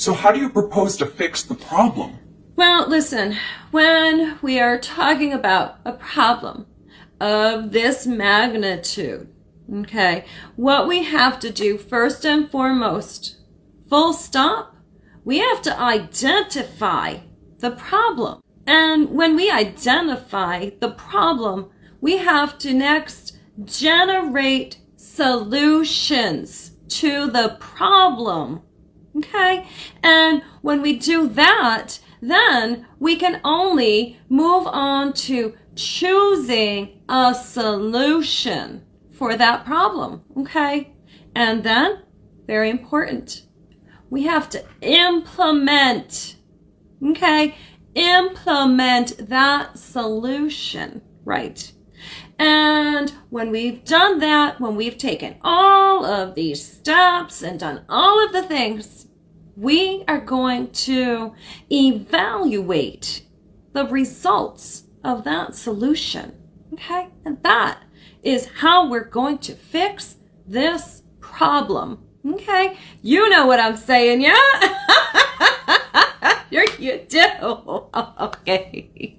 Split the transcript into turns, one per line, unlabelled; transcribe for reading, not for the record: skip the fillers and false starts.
So how do you propose to fix the problem?
Well, listen, when we are talking about a problem of this magnitude, okay, what we have to do first and foremost, full stop, we have to identify the problem. And when we identify the problem, we have to next generate solutions to the problem. Okay? And when we do that, then we can only move on to choosing a solution for that problem. Okay? And then, very important, we have to implement. Okay? Implement that solution, right? And when we've done that, when we've taken all of these steps and done all of the things, we are going to evaluate the results of that solution, okay? And that is how we're going to fix this problem, okay? You know what I'm saying, yeah? You do. Okay.